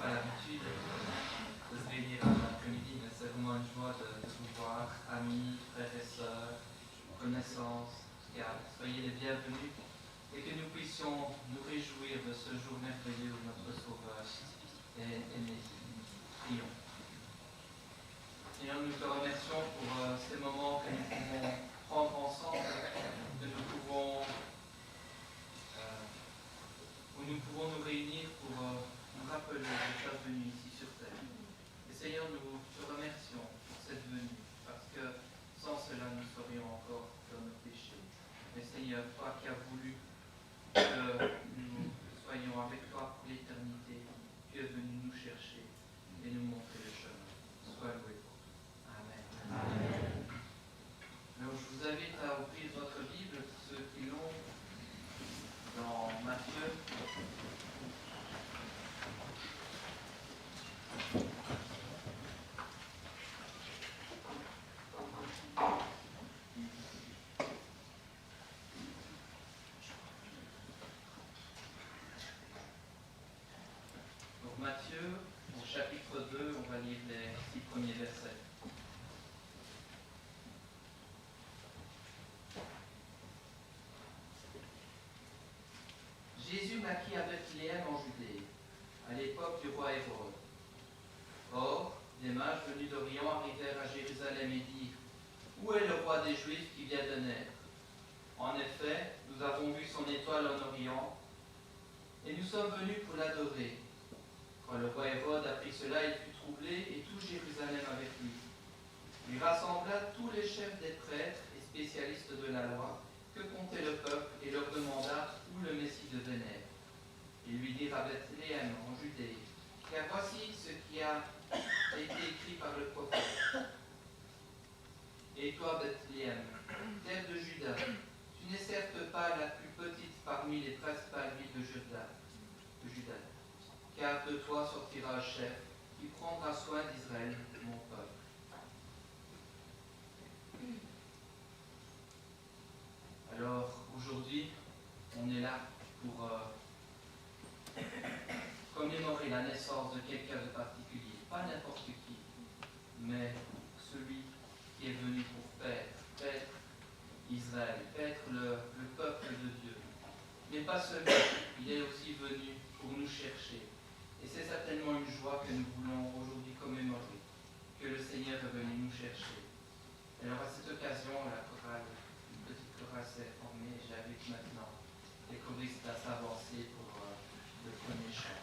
pas l'habitude de se réunir à l'après-midi, mais c'est vraiment une joie de vous voir, amis, frères et sœurs, connaissances, soyez les bienvenus et que nous puissions nous réjouir de ce jour merveilleux où notre Sauveur est né. Prions. Seigneur, nous te remercions pour ces moments que nous pouvons prendre ensemble, que nous pouvons, où nous pouvons nous réunir pour nous rappeler de ta venue ici sur terre. Et Seigneur, nous te remercions pour cette venue, parce que sans cela, nous serions encore dans nos péchés. Mais Seigneur, toi qui as voulu que nous soyons avec toi pour l'éternité, tu es venu nous chercher et nous montrer le chemin. Sois loué pour tout. Amen. Amen. Alors, je vous invite à ouvrir votre Bible, ceux qui l'ont, dans Matthieu. Donc Matthieu, au chapitre 2, on va lire les 6 premiers versets. Jésus naquit à Bethléem en Judée, à l'époque du roi Hérode. Or, des mages venus d'Orient arrivèrent à Jérusalem et dirent : Où est le roi des Juifs qui vient de naître ? En effet, nous avons vu son étoile en Orient, et nous sommes venus pour l'adorer. Quand le roi Hérode apprit cela, il fut troublé, et tout Jérusalem avec lui. Il rassembla tous les chefs des prêtres et spécialistes de la loi que comptait le peuple, et leur demanda où le Messie devait naître. Ils lui dirent à Bethléem, en Judée, car voici ce qui a été écrit par le prophète. Et toi, Bethléem, terre de Juda, tu n'es certes pas la plus petite parmi les principales villes de Juda, car de toi sortira un chef qui prendra soin d'Israël, mon peuple. Alors, aujourd'hui, on est là pour commémorer la naissance de quelqu'un de particulier. Pas n'importe qui, mais celui qui est venu pour paître Israël, paître le peuple de Dieu. Mais pas seulement, il est aussi venu pour nous chercher. Et c'est certainement une joie que nous voulons aujourd'hui commémorer, que le Seigneur est venu nous chercher. Alors à cette occasion, la chorale, une petite chorale s'est formée, et j'invite maintenant les choristes à s'avancer pour le premier chant.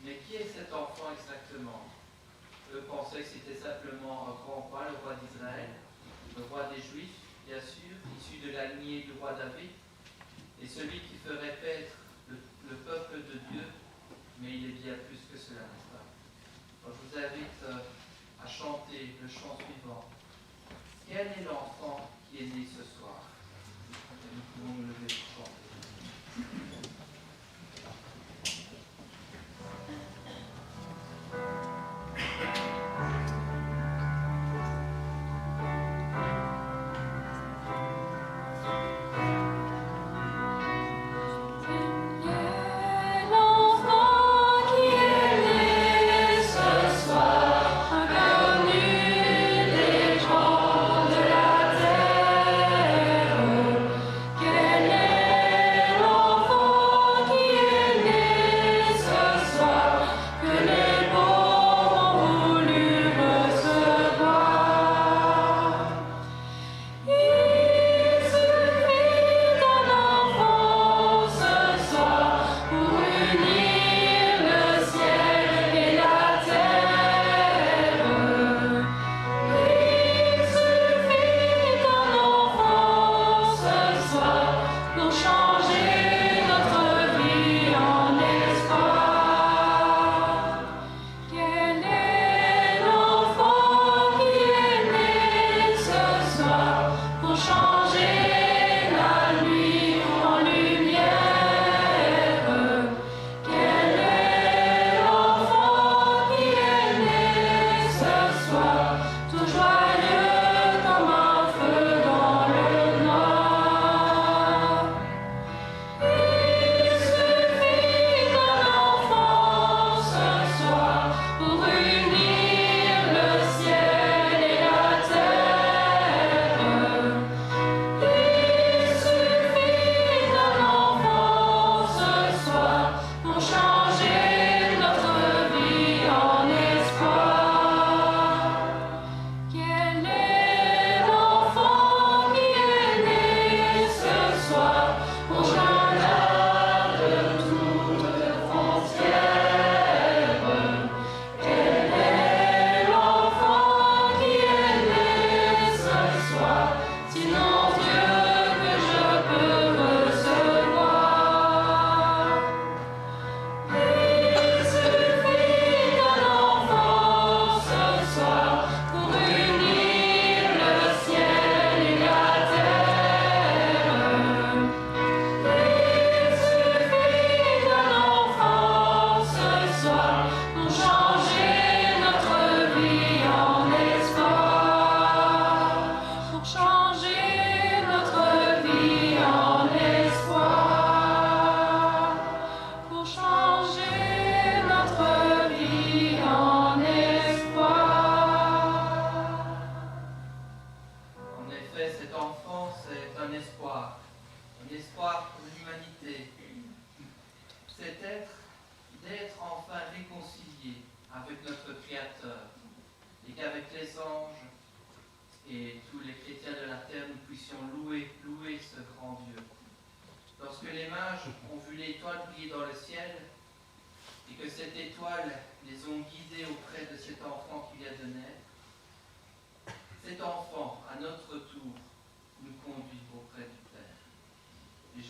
Mais qui est cet enfant exactement? Eux pensaient que c'était simplement un grand roi, le roi d'Israël, le roi des Juifs, bien sûr, issu de la lignée du roi David, et celui qui ferait paître le peuple de Dieu, mais il est bien plus que cela, n'est-ce pas? Donc, je vous invite à chanter le chant suivant. Quel est l'enfant qui est né ce soir? Et nous pouvons nous lever pour chanter.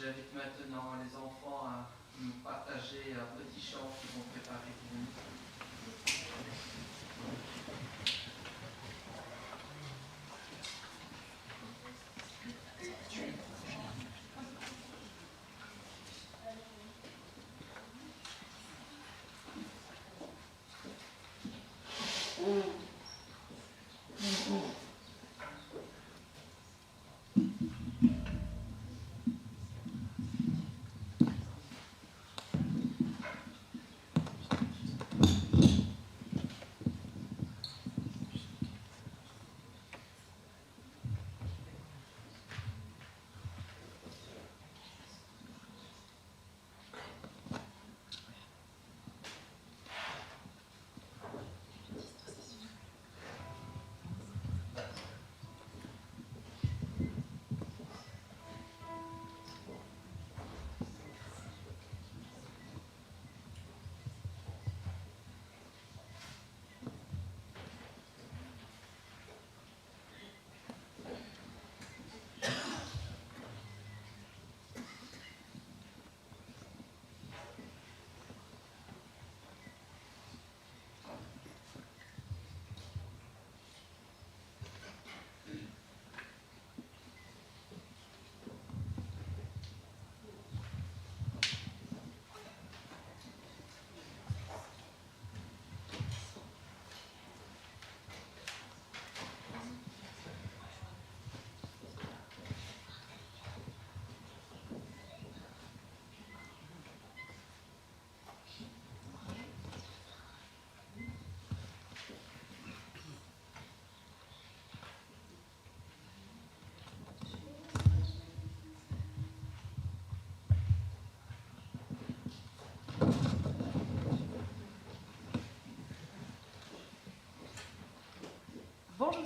J'invite maintenant les enfants à nous partager un petit chant qu'ils vont préparer pour nous.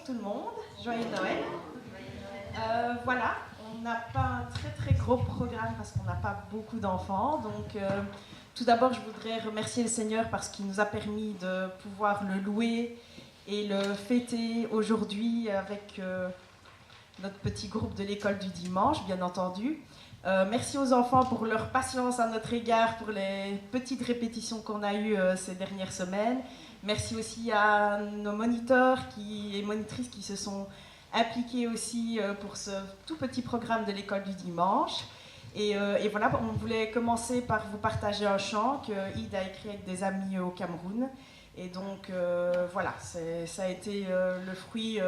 tout le monde, joyeux Noël. Voilà, on n'a pas un très très gros programme parce qu'on n'a pas beaucoup d'enfants. Donc tout d'abord, je voudrais remercier le Seigneur parce qu'il nous a permis de pouvoir le louer et le fêter aujourd'hui avec notre petit groupe de l'école du dimanche, bien entendu. Merci aux enfants pour leur patience à notre égard, pour les petites répétitions qu'on a eues ces dernières semaines. Merci aussi à nos moniteurs et monitrices qui se sont impliqués aussi pour ce tout petit programme de l'école du dimanche. Et voilà, on voulait commencer par vous partager un chant que Ide a écrit avec des amis au Cameroun. Et donc voilà, ça a été le fruit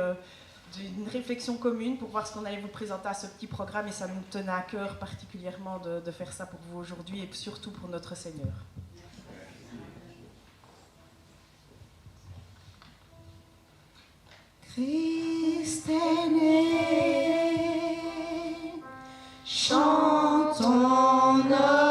d'une réflexion commune pour voir ce qu'on allait vous présenter à ce petit programme, et ça nous tenait à cœur particulièrement de faire ça pour vous aujourd'hui et surtout pour notre Seigneur. Christ est né, chantons Noël.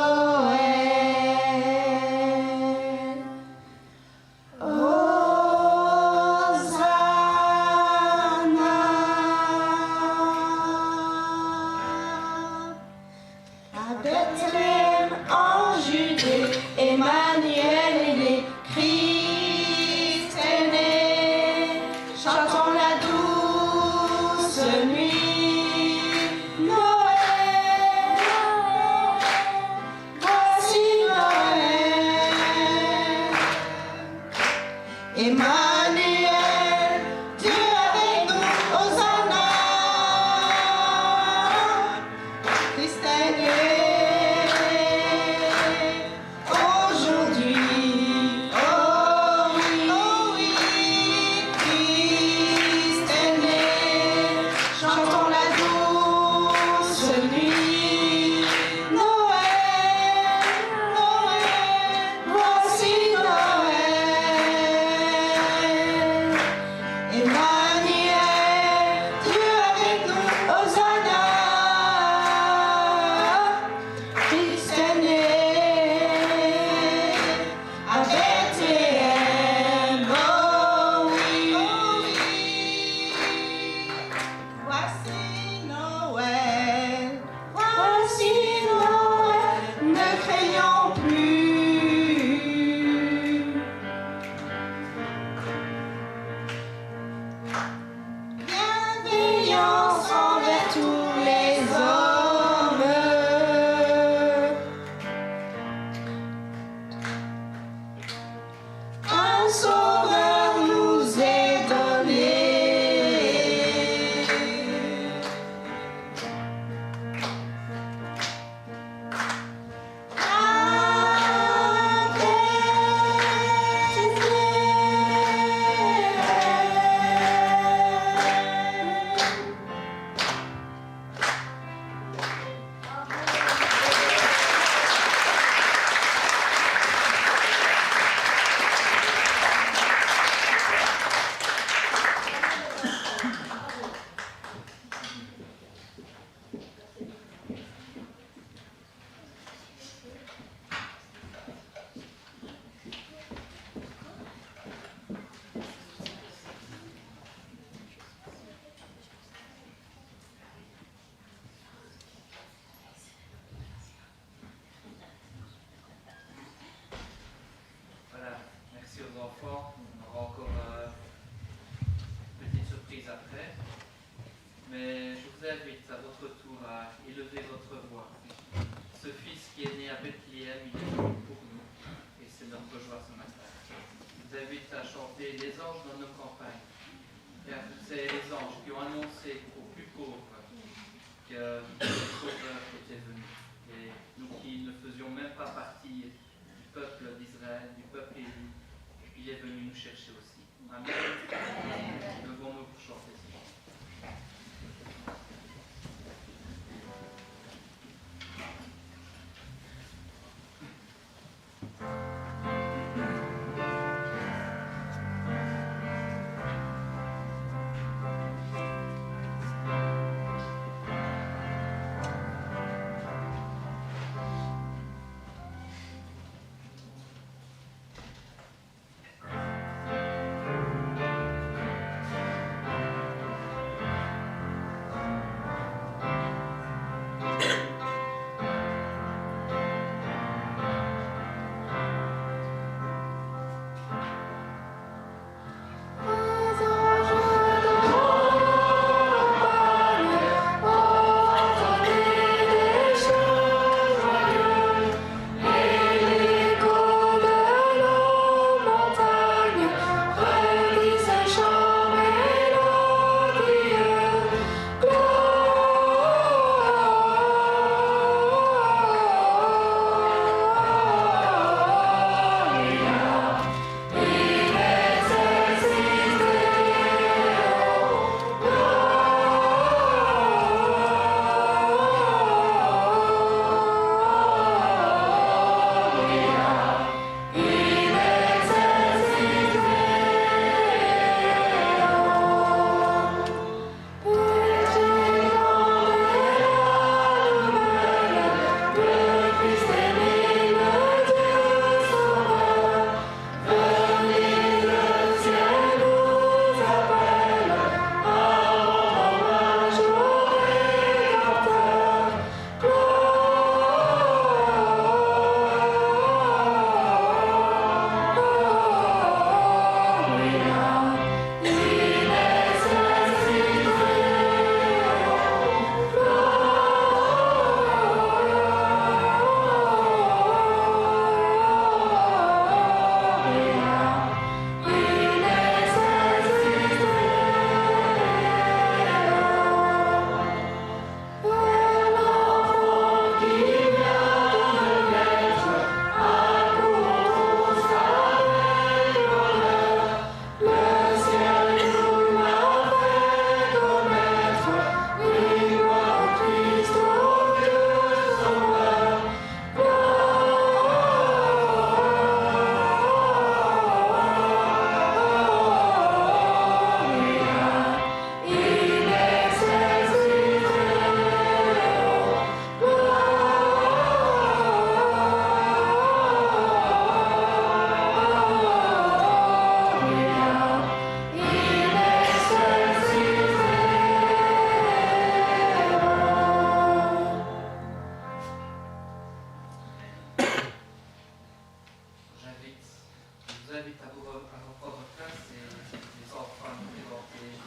votre place et les enfants déportés.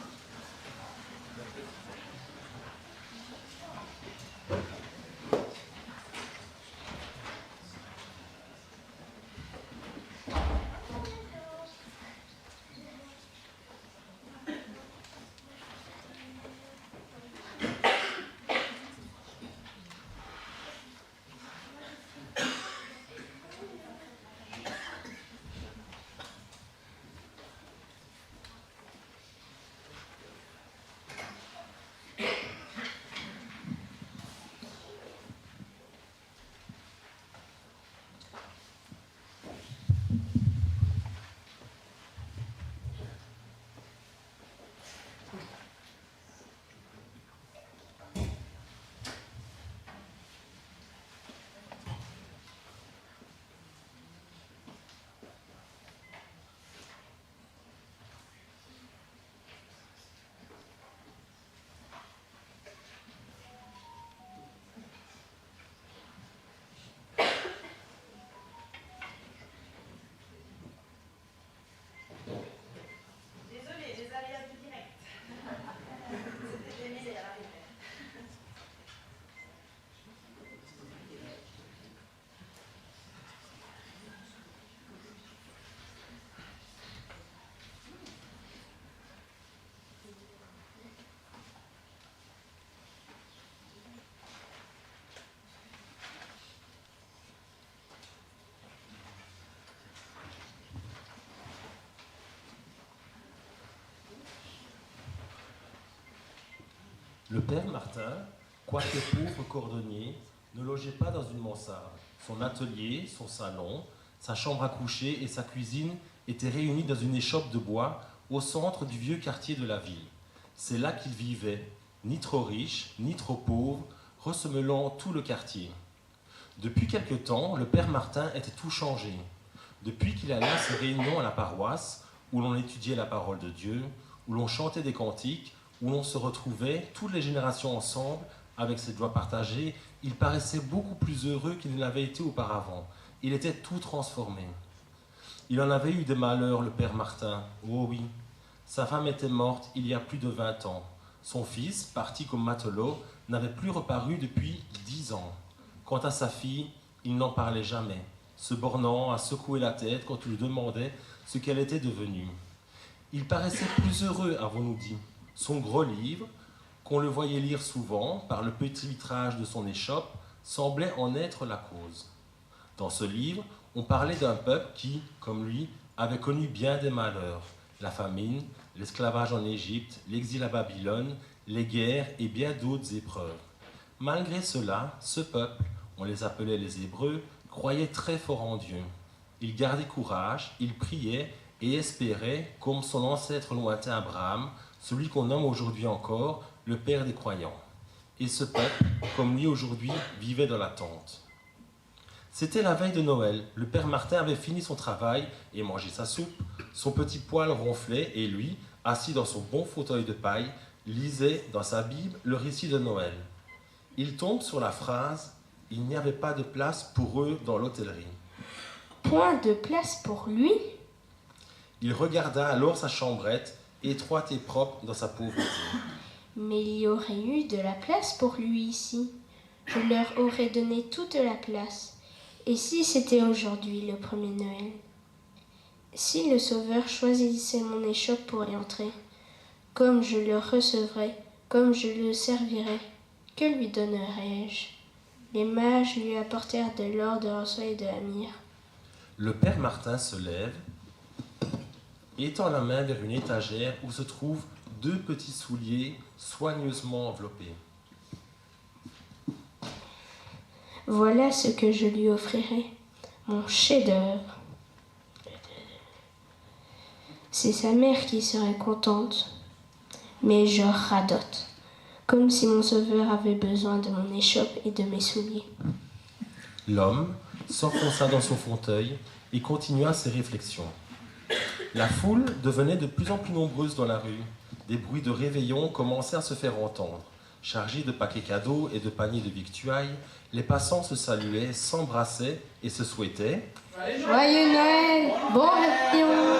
Désolée, les aléas du direct. C'était démêlé à l'arrivée. Le père Martin, quoique pauvre cordonnier, ne logeait pas dans une mansarde. Son atelier, son salon, sa chambre à coucher et sa cuisine étaient réunis dans une échoppe de bois au centre du vieux quartier de la ville. C'est là qu'il vivait, ni trop riche, ni trop pauvre, ressemelant tout le quartier. Depuis quelque temps, le père Martin était tout changé. Depuis qu'il allait à ses réunions à la paroisse, où l'on étudiait la parole de Dieu, où l'on chantait des cantiques, où l'on se retrouvait, toutes les générations ensemble, avec cette joie partagée, il paraissait beaucoup plus heureux qu'il ne l'avait été auparavant. Il était tout transformé. Il en avait eu des malheurs, le père Martin. Oh oui, sa femme était morte il y a plus de 20 ans. Son fils, parti comme matelot, n'avait plus reparu depuis 10 ans. Quant à sa fille, il n'en parlait jamais, se bornant à secouer la tête quand on lui demandait ce qu'elle était devenue. Il paraissait plus heureux, avons-nous dit. Son gros livre, qu'on le voyait lire souvent par le petit vitrage de son échoppe, semblait en être la cause. Dans ce livre, on parlait d'un peuple qui, comme lui, avait connu bien des malheurs, la famine, l'esclavage en Égypte, l'exil à Babylone, les guerres et bien d'autres épreuves. Malgré cela, ce peuple, on les appelait les Hébreux, croyait très fort en Dieu. Il gardait courage, il priait et espérait, comme son ancêtre lointain Abraham, celui qu'on nomme aujourd'hui encore le père des croyants. Et ce peuple, comme lui aujourd'hui, vivait dans l'attente. C'était la veille de Noël. Le père Martin avait fini son travail et mangé sa soupe. Son petit poil ronflait et lui, assis dans son bon fauteuil de paille, lisait dans sa Bible le récit de Noël. Il tombe sur la phrase « Il n'y avait pas de place pour eux dans l'hôtellerie ». Point de place pour lui? Il regarda alors sa chambrette, étroite et propre dans sa pauvreté. Mais il y aurait eu de la place pour lui ici. Je leur aurais donné toute la place. Et si c'était aujourd'hui le premier Noël? Si le Sauveur choisissait mon échoppe pour y entrer, comme je le recevrais, comme je le servirais, que lui donnerais-je? Les mages lui apportèrent de l'or, de l'encens et de la myrrhe. Le père Martin se lève et tend la main vers une étagère où se trouvent 2 petits souliers soigneusement enveloppés. Voilà ce que je lui offrirai, mon chef-d'œuvre. C'est sa mère qui serait contente, mais je radote, comme si mon Sauveur avait besoin de mon échoppe et de mes souliers. L'homme s'enfonça dans son fauteuil et continua ses réflexions. La foule devenait de plus en plus nombreuse dans la rue. Des bruits de réveillon commençaient à se faire entendre. Chargés de paquets cadeaux et de paniers de victuailles, les passants se saluaient, s'embrassaient et se souhaitaient Joyeux Noël, bon réveillon.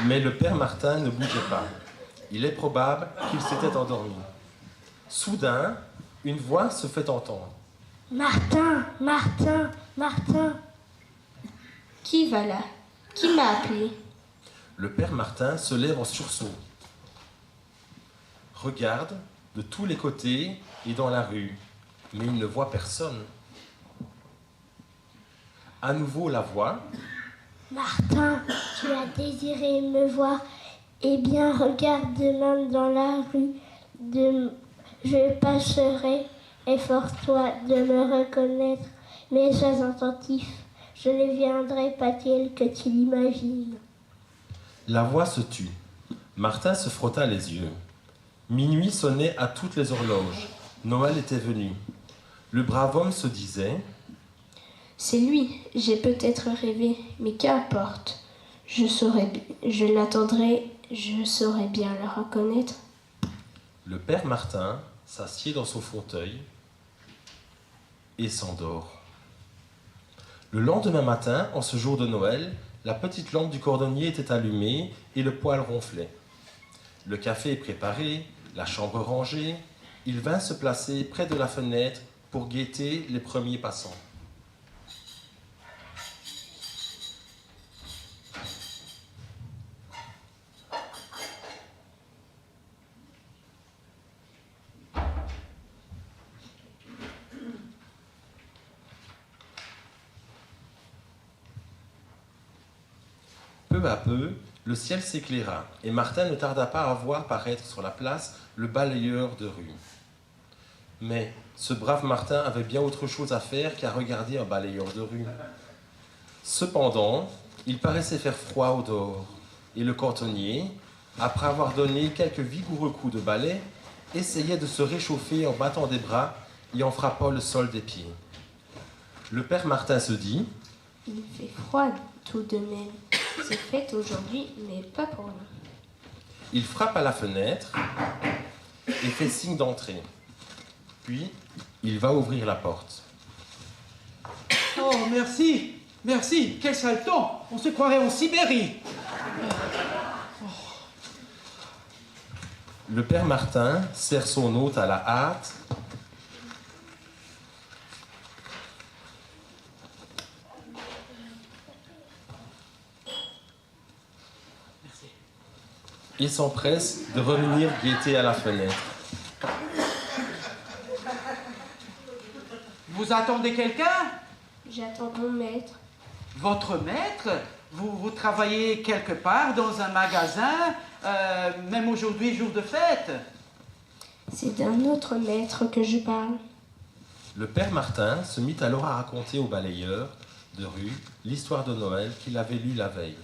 Mais le père Martin ne bougeait pas. Il est probable qu'il s'était endormi. Soudain, une voix se fait entendre. « Martin, Martin, Martin !» Qui va là? Qui m'a appelé? Le père Martin se lève en sursaut. Regarde de tous les côtés et dans la rue, mais il ne voit personne. À nouveau la voix. Martin, tu as désiré me voir. Eh bien, regarde demain dans la rue. Je passerai. Efforce-toi de me reconnaître, mais sois attentif. Je ne viendrai pas tel que tu l'imagines. La voix se tut. Martin se frotta les yeux. Minuit sonnait à toutes les horloges. Noël était venu. Le brave homme se disait: C'est lui, j'ai peut-être rêvé, mais qu'importe. Je l'attendrai, je saurai bien le reconnaître. Le père Martin s'assied dans son fauteuil et s'endort. Le lendemain matin, en ce jour de Noël, la petite lampe du cordonnier était allumée et le poêle ronflait. Le café est préparé, la chambre rangée. Il vint se placer près de la fenêtre pour guetter les premiers passants. Peu à peu, le ciel s'éclaira et Martin ne tarda pas à voir paraître sur la place le balayeur de rue. Mais ce brave Martin avait bien autre chose à faire qu'à regarder un balayeur de rue. Cependant, il paraissait faire froid au dehors et le cantonnier, après avoir donné quelques vigoureux coups de balai, essayait de se réchauffer en battant des bras et en frappant le sol des pieds. Le père Martin se dit: Il fait froid tout de même. C'est fête aujourd'hui, mais pas pour nous. Il frappe à la fenêtre et fait signe d'entrer. Puis, il va ouvrir la porte. Oh, merci, merci, quel sale temps, on se croirait en Sibérie. Le père Martin sert son hôte à la hâte. Il s'empresse de revenir guetter à la fenêtre. Vous attendez quelqu'un? J'attends mon maître. Votre maître? Vous travaillez quelque part dans un magasin, même aujourd'hui, jour de fête? C'est d'un autre maître que je parle. Le père Martin se mit alors à raconter au balayeur de rue l'histoire de Noël qu'il avait lue la veille,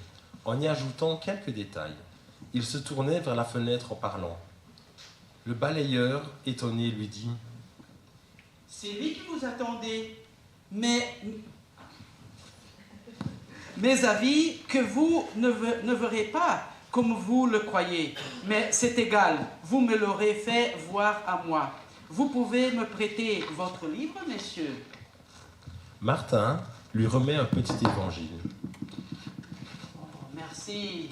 en y ajoutant quelques détails. Il se tournait vers la fenêtre en parlant. Le balayeur, étonné, lui dit: C'est lui qui vous attendait, mais mes avis que vous ne verrez pas comme vous le croyez, mais c'est égal, vous me l'aurez fait voir à moi. Vous pouvez me prêter votre livre, messieurs? Martin lui remet un petit évangile. Oh, merci.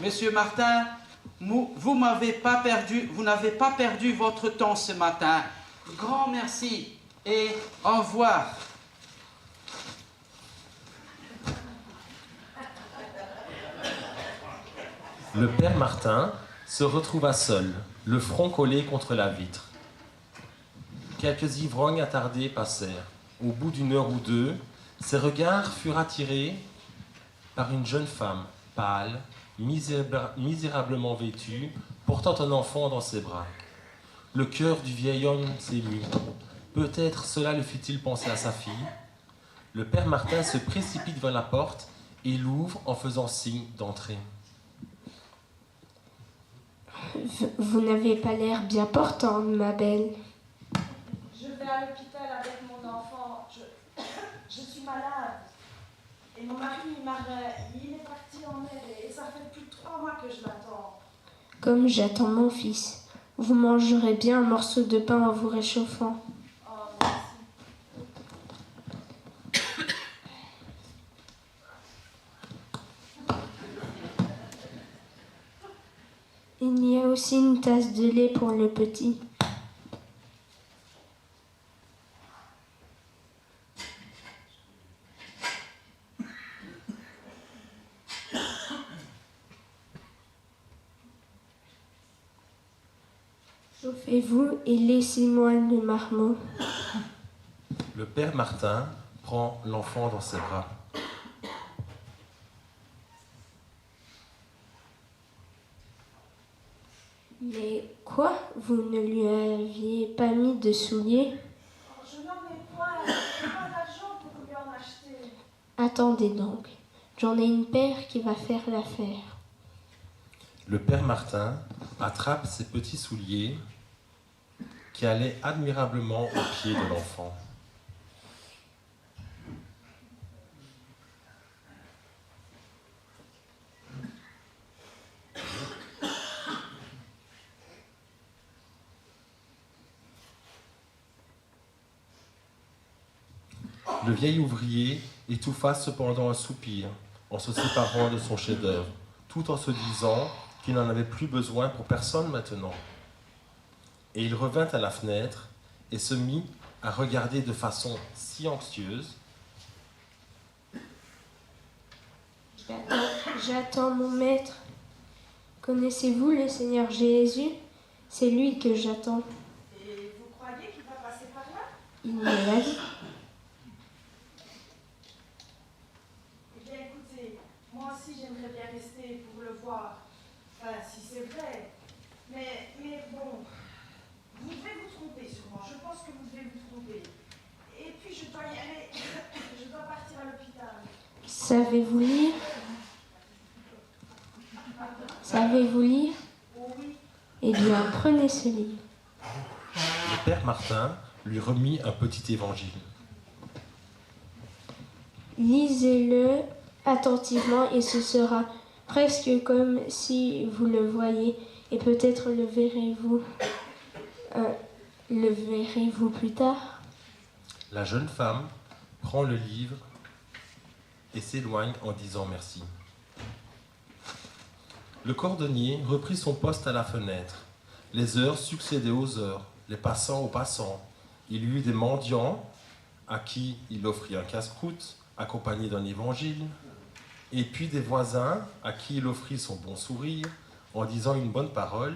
Monsieur Martin, vous n'avez pas perdu votre temps ce matin. Grand merci et au revoir. Le père Martin se retrouva seul, le front collé contre la vitre. Quelques ivrognes attardés passèrent. Au bout d'une heure ou deux, ses regards furent attirés par une jeune femme, pâle, misérablement vêtue, portant un enfant dans ses bras. Le cœur du vieil homme s'émut. Peut-être cela le fit-il penser à sa fille. Le père Martin se précipite vers la porte et l'ouvre en faisant signe d'entrer. Vous n'avez pas l'air bien portante, ma belle. Je vais à l'hôpital avec mon enfant. Je suis malade. Et mon mari, il est parti en mer et ça fait plus de 3 mois que je l'attends. Comme j'attends mon fils. Vous mangerez bien un morceau de pain en vous réchauffant. Oh, merci. aussi une tasse de lait pour le petit. Chauffez-vous et laissez-moi le marmot. Le père Martin prend l'enfant dans ses bras. Mais quoi? Vous ne lui aviez pas mis de souliers? Je n'en ai pas, je n'ai pas d'argent pour lui en acheter. Attendez donc, j'en ai une paire qui va faire l'affaire. Le père Martin attrape ses petits souliers qui allaient admirablement aux pieds de l'enfant. Le vieil ouvrier étouffa cependant un soupir en se séparant de son chef-d'œuvre, tout en se disant qu'il n'en avait plus besoin pour personne maintenant. Et il revint à la fenêtre et se mit à regarder de façon si anxieuse. J'attends mon maître. Connaissez-vous le Seigneur Jésus? C'est lui que j'attends. Et vous croyez qu'il va passer par là? Il me l'a dit. Eh bien écoutez, moi aussi j'aimerais bien rester pour le voir. Enfin, si c'est vrai. Mais bon, vous devez vous tromper sûrement. Je pense que vous devez vous tromper. Et puis je dois y aller. Je dois partir à l'hôpital. Savez-vous lire? Savez-vous lire? Oh oui. Eh bien, prenez ce livre. Le père Martin lui remit un petit évangile. Lisez-le attentivement et ce sera presque comme si vous le voyez et peut-être le verrez-vous plus tard. La jeune femme prend le livre et s'éloigne en disant merci. Le cordonnier reprit son poste à la fenêtre. Les heures succédaient aux heures, les passants aux passants. Il y eut des mendiants à qui il offrit un casse-croûte accompagné d'un évangile, et puis des voisins à qui il offrit son bon sourire en disant une bonne parole,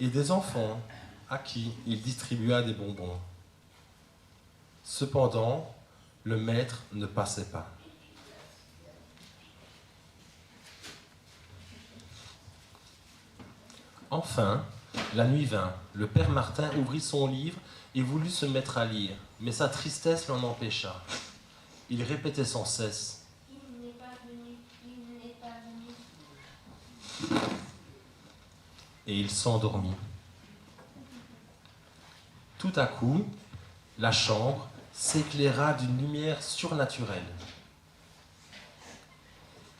et des enfants à qui il distribua des bonbons. Cependant, le maître ne passait pas. Enfin, la nuit vint. Le père Martin ouvrit son livre et voulut se mettre à lire, mais sa tristesse l'en empêcha. Il répétait sans cesse: Il n'est pas venu, il n'est pas venu. Et il s'endormit. Tout à coup, la chambre s'éclaira d'une lumière surnaturelle.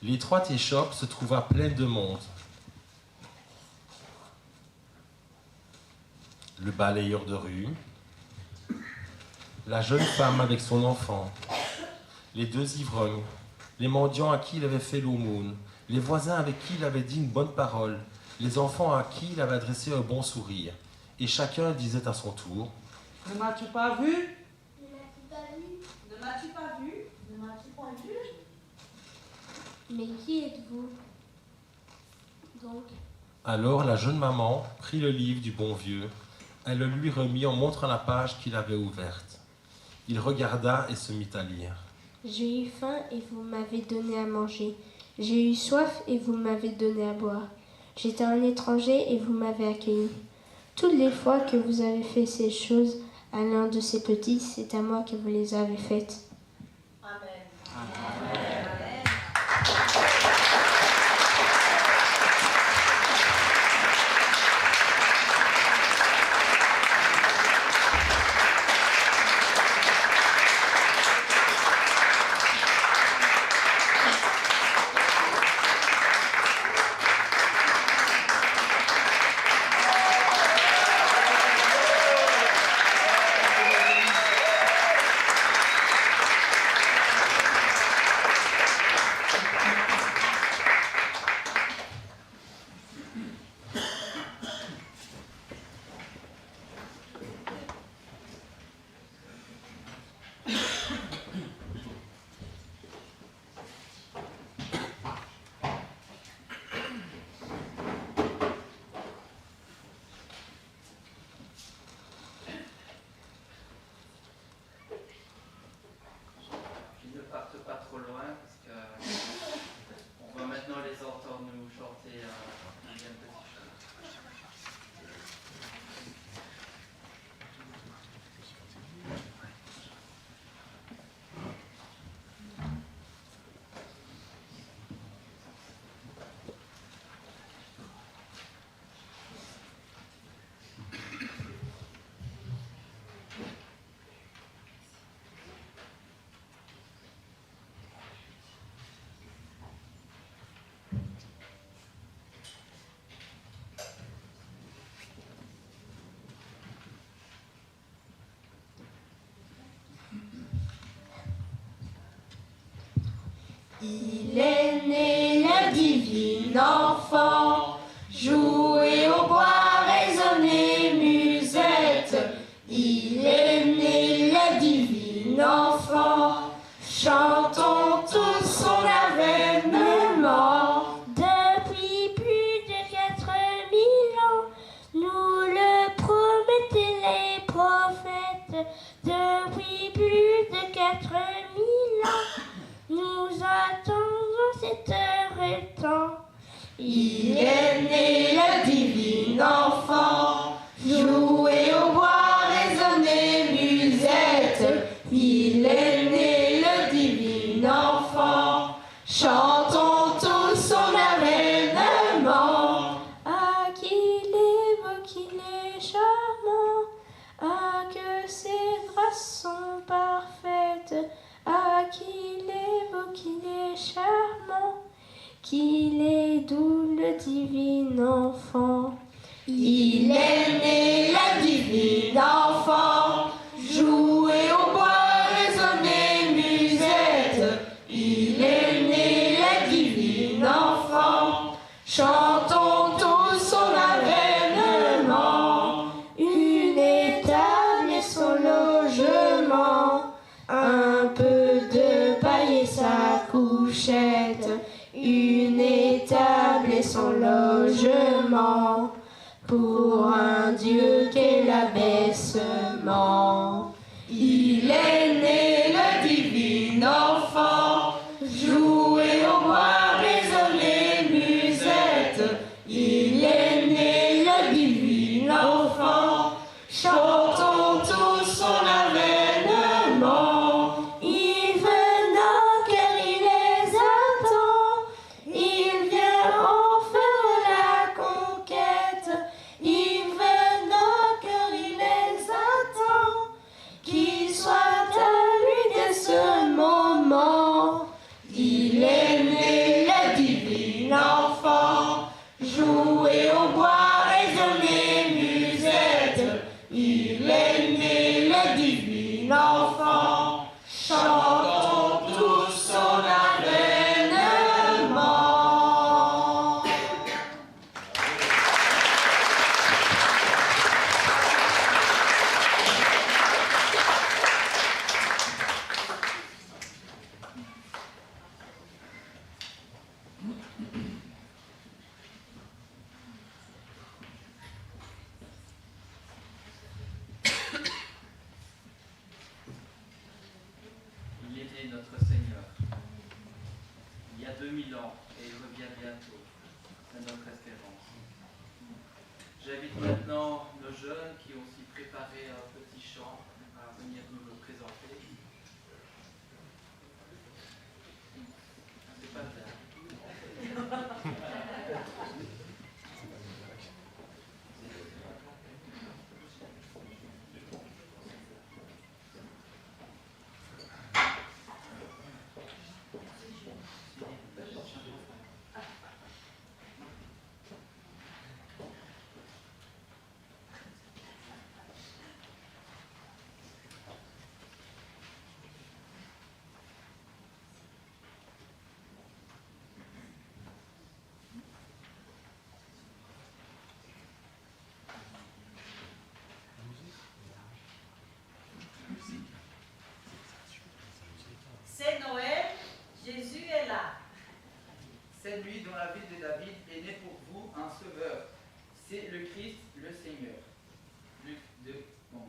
L'étroite échoppe se trouva pleine de monde. Le balayeur de rue, la jeune femme avec son enfant, les deux ivrognes, les mendiants à qui il avait fait l'aumône, les voisins avec qui il avait dit une bonne parole, les enfants à qui il avait adressé un bon sourire. Et chacun disait à son tour: Ne m'as-tu pas vu? Ne m'as-tu pas vu? Ne m'as-tu pas vu? Mais qui êtes-vous donc? Alors la jeune maman prit le livre du bon vieux. Elle le lui remit en montrant la page qu'il avait ouverte. Il regarda et se mit à lire. J'ai eu faim et vous m'avez donné à manger. J'ai eu soif et vous m'avez donné à boire. J'étais un étranger et vous m'avez accueilli. Toutes les fois que vous avez fait ces choses à l'un de ces petits, c'est à moi que vous les avez faites. Amen. Il est né le divin enfant, jouer au bois, résonner musette. Il est né le divin enfant, chantons tous son avènement. Depuis plus de 4000 ans, nous le promettaient les prophètes. Depuis plus de 4000 ans, nous attendons cette heure et temps. Il est né le divin enfant, jouer au bois, résonner musette. Il est né le divin enfant, chantons tous son avènement. Ah, qu'il est beau, qu'il est charmant, ah, que ses grâces sont parfaites. Ah, qu'il est beau, qu'il est charmant, qu'il est doux le divin enfant. Il est né le divin enfant, jouer au bois, résonner musette. Il est né le divin enfant, chantons tous son avènement. Une étable et son logement, un peu de paille et sa couchette. Une étable et son logement, pour un Dieu qu'est l'abaissement. Il est né le divin enfant, jouer au bois, résonner musette. Il est né le divin enfant, chantons tous son avènement. Il veut nos cœurs, il les attend, il vient en faire la conquête. Il veut nos cœurs, il les attend, qu'il soit à lui dès ce moment. Il est né le divin enfant, jouer au bois, résonner musette. Il est né le divin enfant, chantons tous son avènement. Il est né notre Seigneur, il y a 2000 ans, et il revient bientôt. C'est notre espérance. J'invite maintenant nos jeunes qui ont aussi préparé un petit chant à venir nous le présenter. C'est pas tard. C'est Noël, Jésus est là. C'est lui dont la ville de David est né pour vous un sauveur. C'est le Christ, le Seigneur. Luc 2, 11.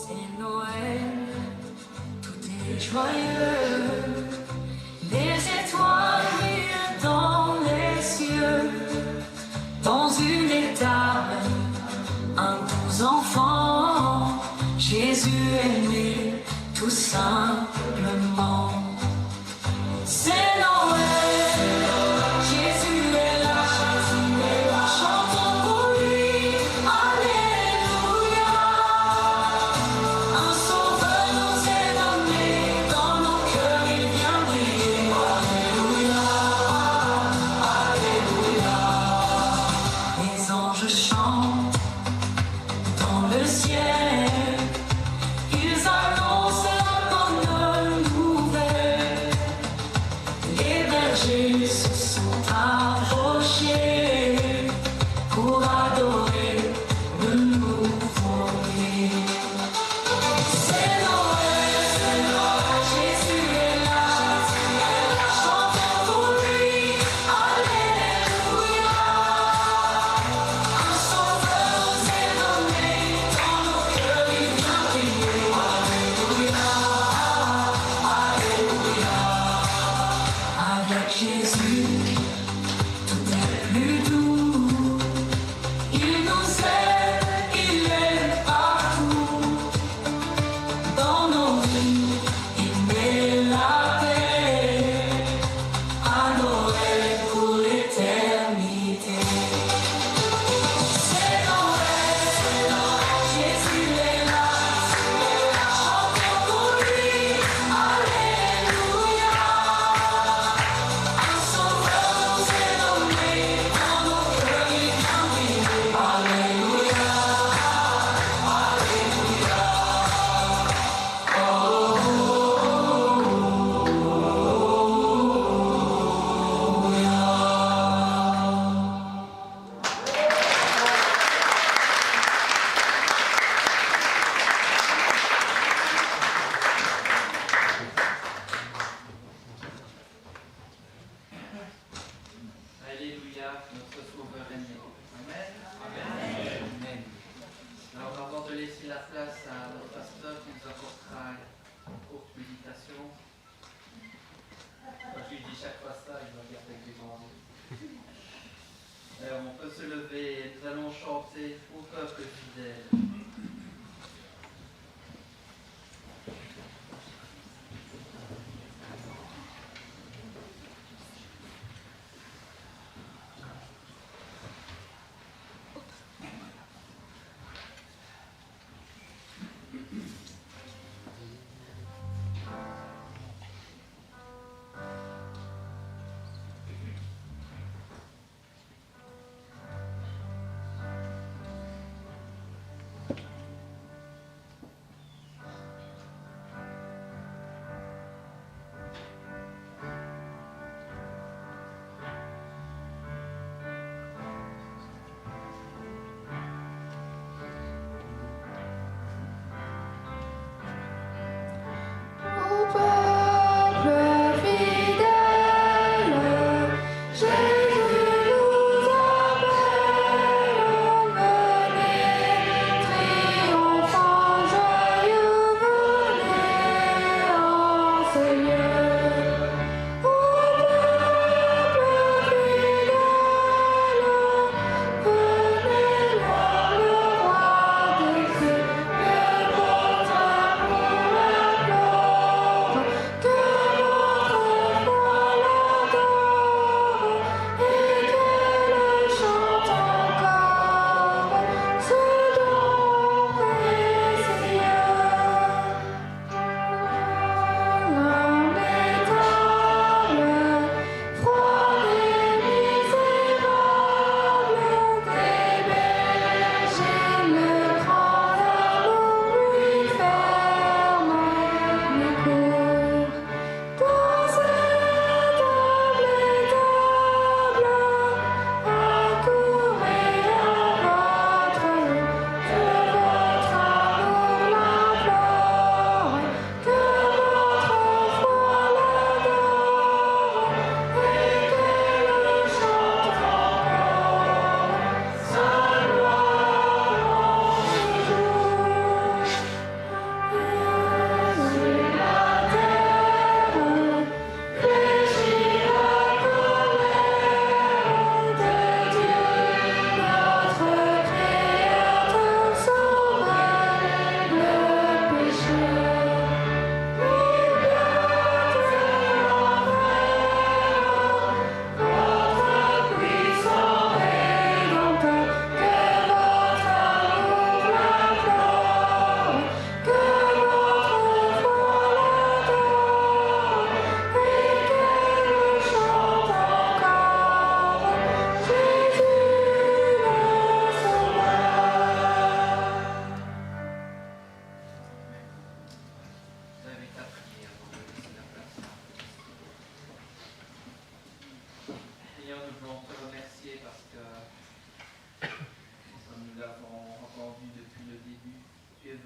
C'est Noël, tout est joyeux, les étoiles brillent dans les cieux, dans une étable, un doux enfant, Jésus est né, tout simplement. C'est Noël, Jésus est là, chantons pour lui, Alléluia. Un sauveur nous est donné, ciel. Ils annoncent la bonne nouvelle. Les bergers se sont approchés pour adorer le nouveau-né. C'est Noël, Jésus est là, chantons pour lui, Alléluia. Un sauveur nous est donné, dans nos cœurs il vient briller, Alléluia, Alléluia. Avec Jésus, tout est plus doux. Il nous aime, il est partout. Dans nos vies, il met la paix. À Noël pour l'éternité. C'est Noël, Jésus est là. Chantons pour lui, Alléluia. Un sauveur nous est donné, dans nos cœurs il vient briller. Alléluia, Alléluia. Alléluia, notre Sauveur est né. Amen. Amen. Alors avant de laisser la place à notre pasteur qui nous apportera une courte méditation, je lui dis chaque fois ça, il va regarder avec des grands yeux. On peut se lever et nous allons chanter au peuple fidèle.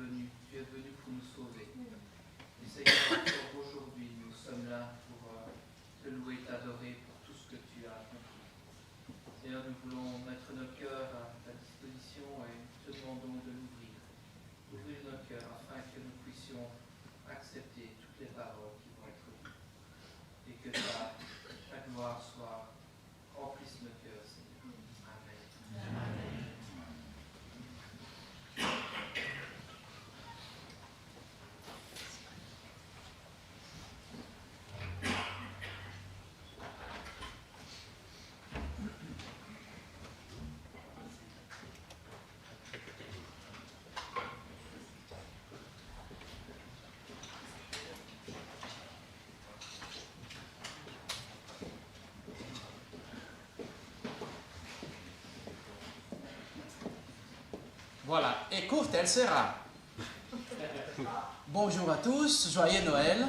Tu es venu pour nous sauver. Et Seigneur, encore aujourd'hui, nous sommes là pour te louer, t'adorer pour tout ce que tu as accompli. Seigneur, nous voulons mettre nos cœurs à ta disposition et te demandons de l'ouvrir. Ouvrir nos cœurs afin que nous puissions accepter toutes les paroles qui vont être dites. Et que ta gloire soit remplisse nos cœurs, Seigneur. Amen. Amen. Voilà, et courte elle sera. Bonjour à tous, joyeux Noël.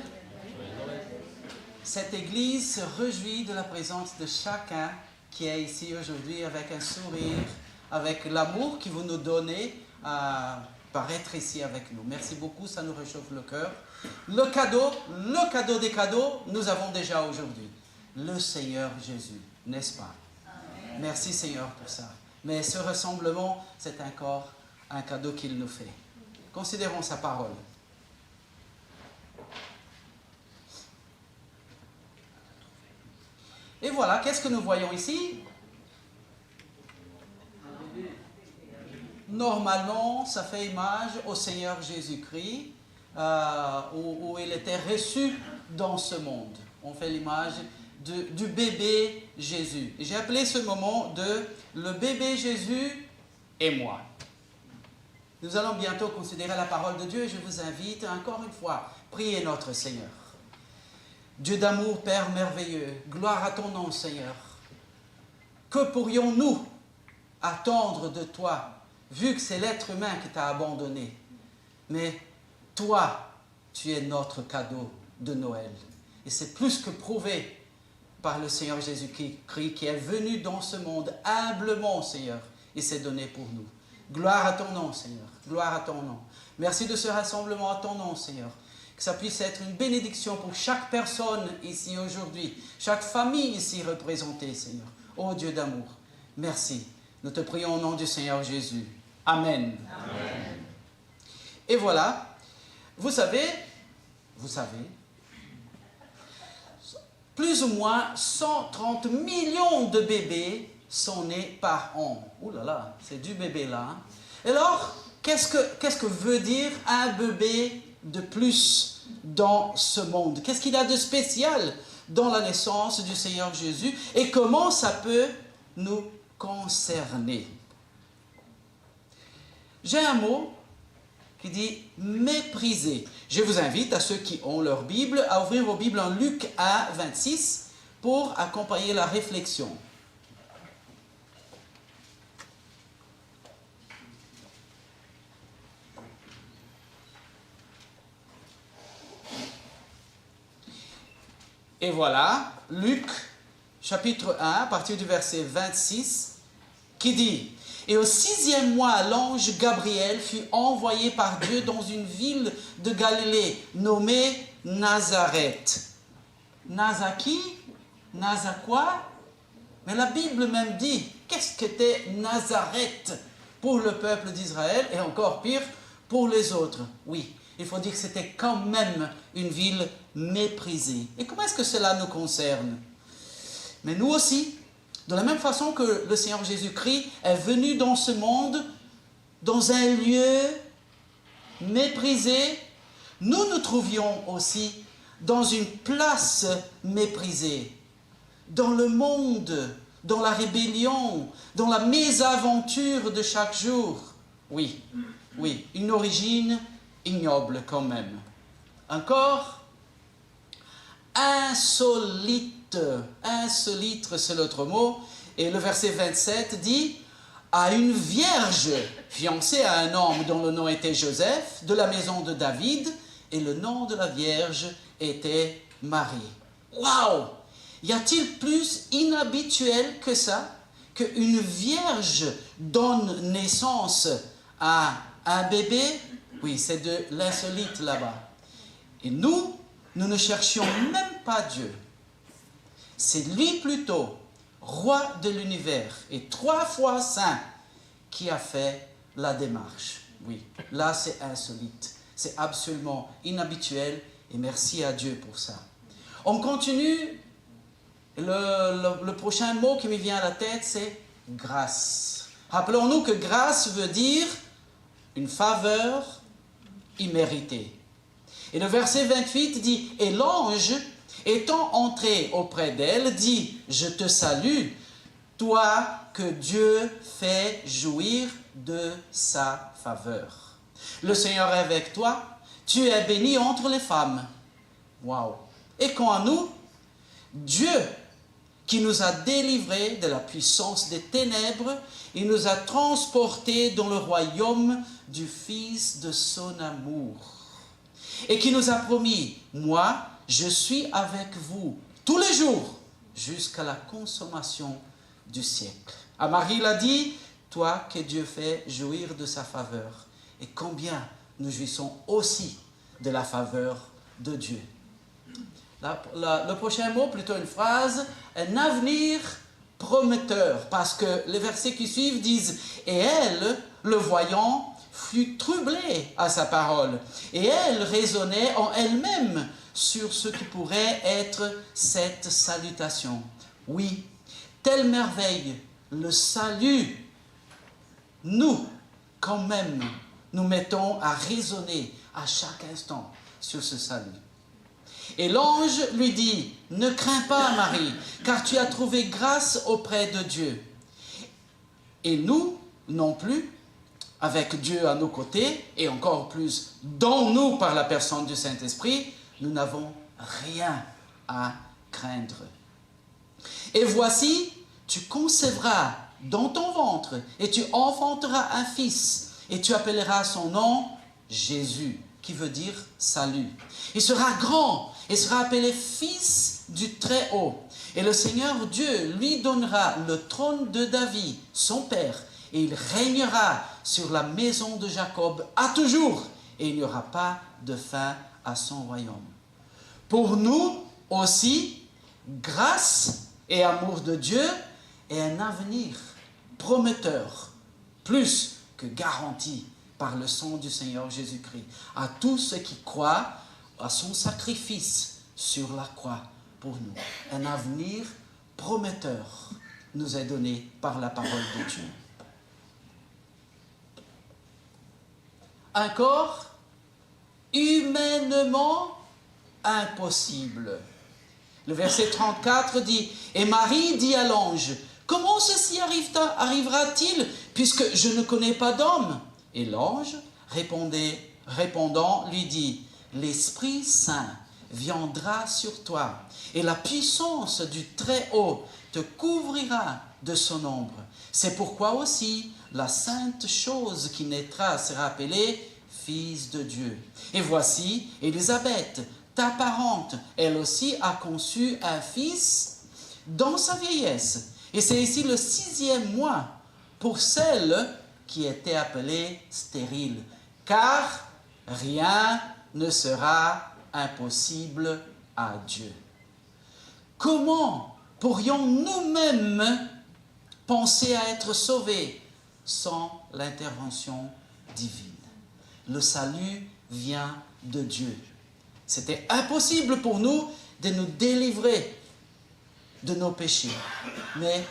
Cette église se réjouit de la présence de chacun qui est ici aujourd'hui avec un sourire, avec l'amour que vous nous donnez à paraître ici avec nous. Merci beaucoup, ça nous réchauffe le cœur. Le cadeau des cadeaux, nous avons déjà aujourd'hui. Le Seigneur Jésus, n'est-ce pas? Merci Seigneur pour ça. Mais ce rassemblement, c'est encore un cadeau qu'il nous fait. Considérons sa parole. Et voilà, qu'est-ce que nous voyons ici? Normalement, ça fait image au Seigneur Jésus-Christ, où il était reçu dans ce monde. On fait l'image du bébé Jésus. Et j'ai appelé ce moment de « Le bébé Jésus et moi ». Nous allons bientôt considérer la parole de Dieu et je vous invite encore une fois, priez notre Seigneur. Dieu d'amour, Père merveilleux, gloire à ton nom, Seigneur. Que pourrions-nous attendre de toi, vu que c'est l'être humain qui t'a abandonné? Mais toi, tu es notre cadeau de Noël. Et c'est plus que prouvé par le Seigneur Jésus-Christ qui est venu dans ce monde humblement, Seigneur, et s'est donné pour nous. Gloire à ton nom, Seigneur. Gloire à ton nom. Merci de ce rassemblement à ton nom, Seigneur. Que ça puisse être une bénédiction pour chaque personne ici aujourd'hui, chaque famille ici représentée, Seigneur. Ô Dieu d'amour, merci. Nous te prions au nom du Seigneur Jésus. Amen. Amen. Et voilà, vous savez, plus ou moins 130 millions de bébés sont nés par an. Ouh là là, c'est du bébé là. Hein? Alors, qu'est-ce que veut dire un bébé de plus dans ce monde? Qu'est-ce qu'il a de spécial dans la naissance du Seigneur Jésus? Et comment ça peut nous concerner? J'ai un mot qui dit « mépriser ». Je vous invite à ceux qui ont leur Bible à ouvrir vos Bibles en Luc 1, 26 pour accompagner la réflexion. Et voilà, Luc, chapitre 1, à partir du verset 26, qui dit « Et au 6e mois, l'ange Gabriel fut envoyé par Dieu dans une ville de Galilée, nommée Nazareth. » Nazaki? Nazakwa? Mais la Bible même dit, qu'est-ce qu'était Nazareth pour le peuple d'Israël, et encore pire, pour les autres? Oui, il faut dire que c'était quand même une ville méprisée. Et comment est-ce que cela nous concerne? Mais nous aussi, de la même façon que le Seigneur Jésus-Christ est venu dans ce monde, dans un lieu méprisé, nous nous trouvions aussi dans une place méprisée, dans le monde, dans la rébellion, dans la mésaventure de chaque jour. Oui, une origine ignoble quand même. Encore, insolite, c'est l'autre mot, et le verset 27 dit « À une vierge fiancée à un homme dont le nom était Joseph, de la maison de David, et le nom de la vierge était Marie. » Waouh! Y a-t-il plus inhabituel que ça, qu'une vierge donne naissance à un bébé? Oui, c'est de l'insolite là-bas. Et nous ne cherchions même pas Dieu. C'est lui plutôt, roi de l'univers et 3 fois saint, qui a fait la démarche. Oui, là c'est insolite. C'est absolument inhabituel et merci à Dieu pour ça. On continue. Le prochain mot qui me vient à la tête, c'est grâce. Rappelons-nous que grâce veut dire une faveur imméritée. Et le verset 28 dit, « Et l'ange, étant entré auprès d'elle, dit, « Je te salue, toi que Dieu fait jouir de sa faveur. Le Seigneur est avec toi, tu es bénie entre les femmes. » Waouh! Et quant à nous, Dieu qui nous a délivrés de la puissance des ténèbres, il nous a transportés dans le royaume du Fils de son amour. Et qui nous a promis, moi, je suis avec vous tous les jours jusqu'à la consommation du siècle. À Marie l'a dit, toi que Dieu fait jouir de sa faveur. Et combien nous jouissons aussi de la faveur de Dieu. Le prochain mot, plutôt une phrase, un avenir prometteur. Parce que les versets qui suivent disent, et elle, le voyant, fut troublée à sa parole. Et elle raisonnait en elle-même sur ce qui pourrait être cette salutation. Oui, telle merveille, le salut, nous, quand même, nous mettons à raisonner à chaque instant sur ce salut. Et l'ange lui dit, « Ne crains pas, Marie, car tu as trouvé grâce auprès de Dieu. » Et nous, non plus, avec Dieu à nos côtés, et encore plus dans nous par la personne du Saint-Esprit, nous n'avons rien à craindre. Et voici, tu concevras dans ton ventre, et tu enfanteras un fils, et tu appelleras son nom Jésus, qui veut dire salut. Il sera grand, et sera appelé Fils du Très-Haut. Et le Seigneur Dieu lui donnera le trône de David, son père, et il régnera sur la maison de Jacob à toujours, et il n'y aura pas de fin à son royaume. Pour nous aussi, grâce et amour de Dieu est un avenir prometteur, plus que garanti par le sang du Seigneur Jésus-Christ, à tous ceux qui croient à son sacrifice sur la croix pour nous. Un avenir prometteur nous est donné par la parole de Dieu. Encore humainement impossible. Le verset 34 dit, « Et Marie dit à l'ange, « Comment ceci arrivera-t-il, puisque je ne connais pas d'homme ?» Et l'ange, répondant, lui dit, « L'Esprit Saint viendra sur toi, et la puissance du Très-Haut te couvrira de son ombre. C'est pourquoi aussi la sainte chose qui naîtra sera appelée Fils de Dieu. Et voici, Élisabeth, ta parente, elle aussi a conçu un fils dans sa vieillesse. Et c'est ici le 6e mois pour celle qui était appelée stérile, car rien ne sera impossible à Dieu. Comment pourrions nous-mêmes penser à être sauvés sans l'intervention divine? Le salut vient de Dieu. C'était impossible pour nous de nous délivrer de nos péchés. Mais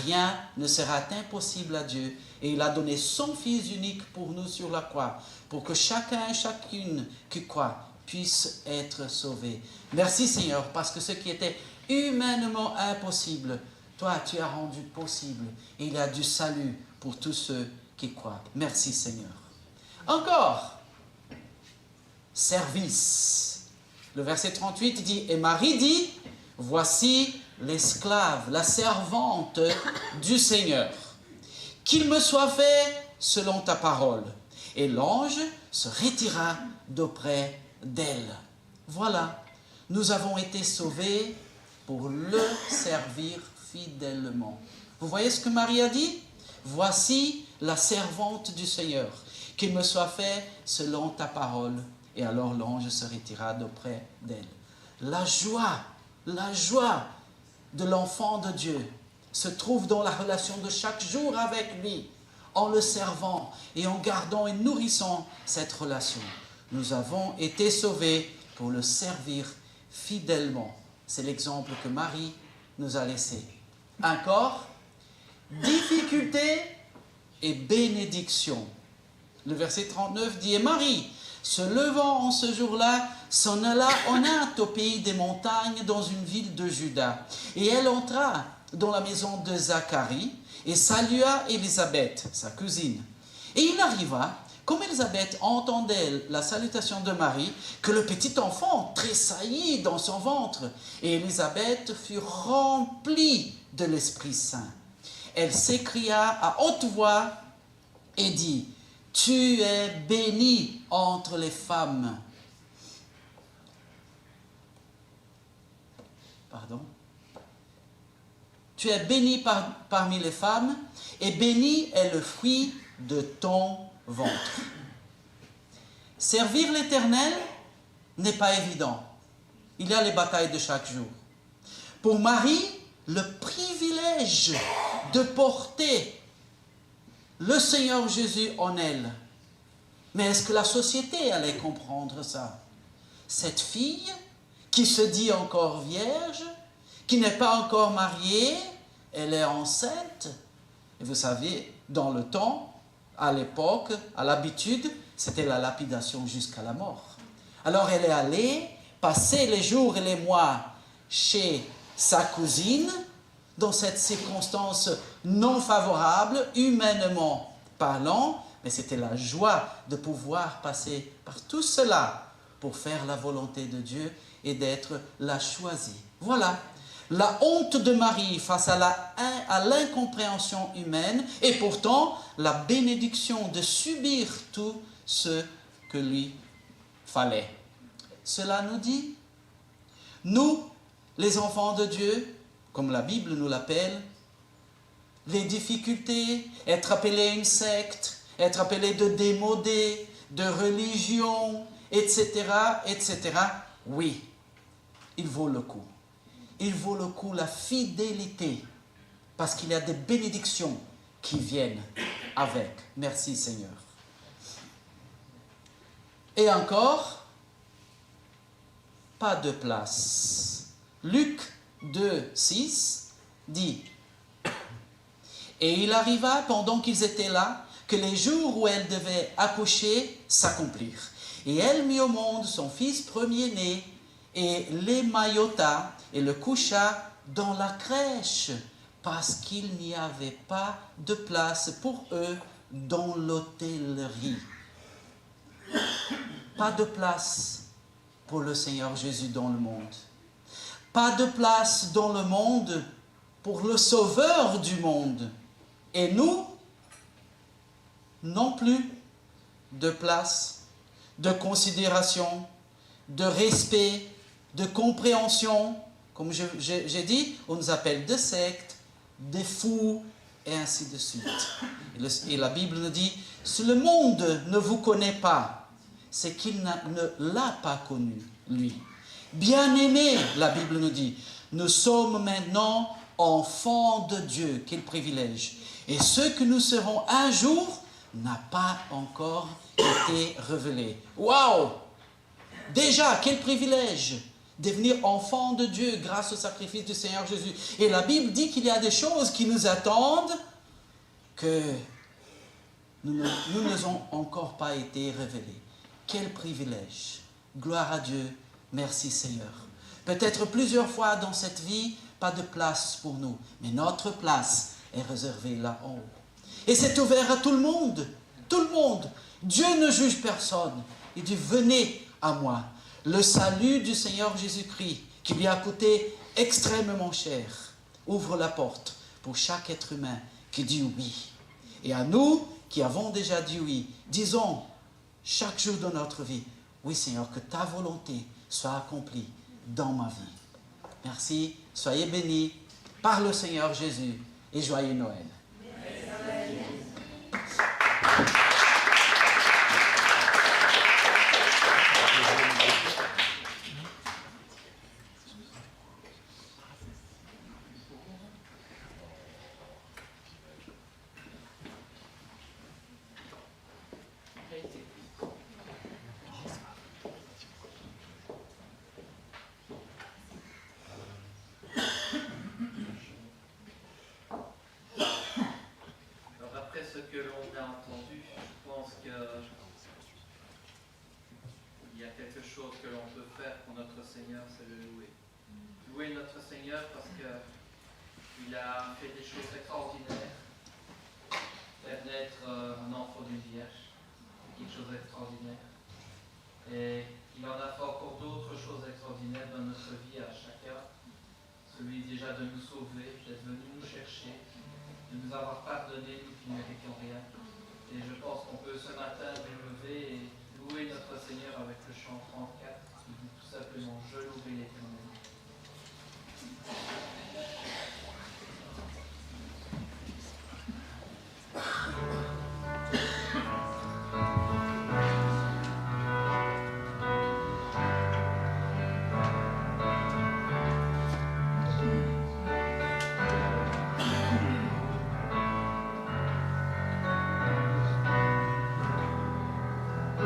rien ne sera impossible à Dieu. Et il a donné son Fils unique pour nous sur la croix, pour que chacun et chacune qui croit puisse être sauvé. Merci Seigneur, parce que ce qui était humainement impossible, toi tu as rendu possible. Et il y a du salut pour tous ceux qui croient. Merci Seigneur. Encore, service. Le verset 38 dit, « Et Marie dit, voici l'esclave, la servante du Seigneur. Qu'il me soit fait selon ta parole. » Et l'ange se retira d'auprès d'elle. Voilà, nous avons été sauvés pour le servir fidèlement. Vous voyez ce que Marie a dit? Voici la servante du Seigneur. qu'il me soit fait selon ta parole. Et alors l'ange se retira d'auprès d'elle. La joie de l'enfant de Dieu se trouve dans la relation de chaque jour avec lui, en le servant et en gardant et nourrissant cette relation. Nous avons été sauvés pour le servir fidèlement. C'est l'exemple que Marie nous a laissé. Encore, difficulté et bénédiction. Le verset 39 dit, « Et Marie, se levant en ce jour-là, s'en alla en Inde au pays des montagnes, dans une ville de Juda. Et elle entra dans la maison de Zacharie et salua Élisabeth, sa cousine. Et il arriva, comme Élisabeth entendait la salutation de Marie, que le petit enfant tressaillit dans son ventre. Et Élisabeth fut remplie de l'Esprit Saint. Elle s'écria à haute voix et dit, « Tu es bénie entre les femmes. » Pardon. « Tu es bénie parmi les femmes, et béni est le fruit de ton ventre. » Servir l'Éternel n'est pas évident. Il y a les batailles de chaque jour. Pour Marie, le privilège de porter le Seigneur Jésus en elle. Mais est-ce que la société allait comprendre ça? Cette fille qui se dit encore vierge, qui n'est pas encore mariée, elle est enceinte. Et vous savez, dans le temps, à l'époque, à l'habitude, c'était la lapidation jusqu'à la mort. Alors elle est allée passer les jours et les mois chez sa cousine, dans cette circonstance non favorable, humainement parlant, mais c'était la joie de pouvoir passer par tout cela pour faire la volonté de Dieu et d'être la choisie. Voilà, la honte de Marie face à l'incompréhension humaine et pourtant la bénédiction de subir tout ce que lui fallait. Cela nous dit, nous, les enfants de Dieu, comme la Bible nous l'appelle, les difficultés, être appelé une secte, être appelé de démodé, de religion, etc., etc., oui, il vaut le coup. Il vaut le coup la fidélité, parce qu'il y a des bénédictions qui viennent avec. Merci Seigneur. Et encore, pas de place. Luc 2, 6 dit, « Et il arriva pendant qu'ils étaient là, que les jours où elle devait accoucher s'accomplirent. Et elle mit au monde son fils premier-né, et l'émaillota, et le coucha dans la crèche, parce qu'il n'y avait pas de place pour eux dans l'hôtellerie. » Pas de place pour le Seigneur Jésus dans le monde. Pas de place dans le monde pour le Sauveur du monde. Et nous, non plus de place, de considération, de respect, de compréhension. Comme j'ai dit, on nous appelle des sectes, des fous, et ainsi de suite. Et la Bible nous dit, si le monde ne vous connaît pas, c'est qu'il ne l'a pas connu, lui. Bien-aimés, la Bible nous dit, nous sommes maintenant enfants de Dieu. Quel privilège. Et ce que nous serons un jour n'a pas encore été révélé. Waouh! Déjà, quel privilège! Devenir enfant de Dieu grâce au sacrifice du Seigneur Jésus. Et la Bible dit qu'il y a des choses qui nous attendent que nous n'ont encore pas été révélées. Quel privilège! Gloire à Dieu. Merci Seigneur. Peut-être plusieurs fois dans cette vie, pas de place pour nous. Mais notre place est réservée là en haut. Et c'est ouvert à tout le monde. Tout le monde. Dieu ne juge personne. Il dit, venez à moi. Le salut du Seigneur Jésus-Christ, qui lui a coûté extrêmement cher, ouvre la porte pour chaque être humain qui dit oui. Et à nous, qui avons déjà dit oui, disons chaque jour de notre vie, oui Seigneur, que ta volonté soit accomplie dans ma vie. Merci, soyez bénis par le Seigneur Jésus et joyeux Noël. que l'on a entendu, je pense qu'il y a quelque chose que l'on peut faire pour notre Seigneur, c'est le louer. Louer notre Seigneur parce qu'il a fait des choses extraordinaires. Faire naître un enfant d'une vierge, c'est quelque chose d'extraordinaire. Et il en a fait encore d'autres choses extraordinaires dans notre vie à chacun. Celui déjà de nous sauver, d'être venu nous chercher, de nous avoir pardonné, nous qui ne méritions rien. Et je pense qu'on peut ce matin nous lever et louer notre Seigneur avec le chant 34, qui dit tout simplement « Je louerai l'Éternel ». Je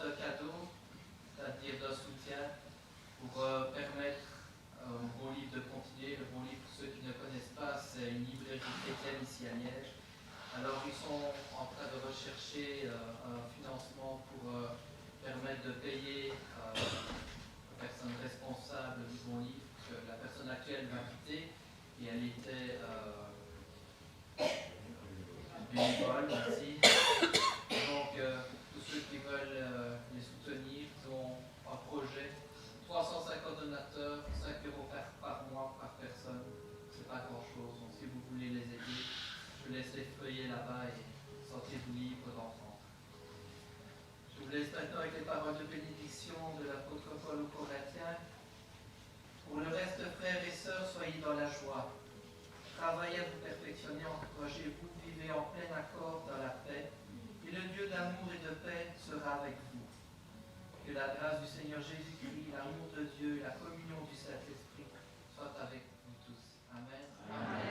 de cadeaux, c'est-à-dire d'un soutien pour permettre au Bon Livre de continuer. Le Bon Livre, pour ceux qui ne connaissent pas, c'est une librairie chrétienne ici à Liège. Alors ils sont en train de rechercher un financement pour permettre de payer la personne responsable du Bon Livre, que la personne actuelle va quitter, et elle était bénévole aussi. Donc tous ceux qui veulent les soutenir, ils ont un projet. 350 donateurs, 5 € par mois par personne, c'est pas grand chose. Donc si vous voulez les aider, je vous laisse les feuillets là-bas et sortez-vous libre d'entendre. Je vous laisse maintenant avec les paroles de bénédiction de l'apôtre Paul aux Corinthiens. Pour le reste, frères et sœurs, soyez dans la joie. Travaillez à vous perfectionner, encouragez-vous, vivez en plein accord dans la paix, et le Dieu d'amour et de paix sera avec vous. Que la grâce du Seigneur Jésus-Christ, l'amour de Dieu et la communion du Saint-Esprit soient avec vous tous. Amen. Amen.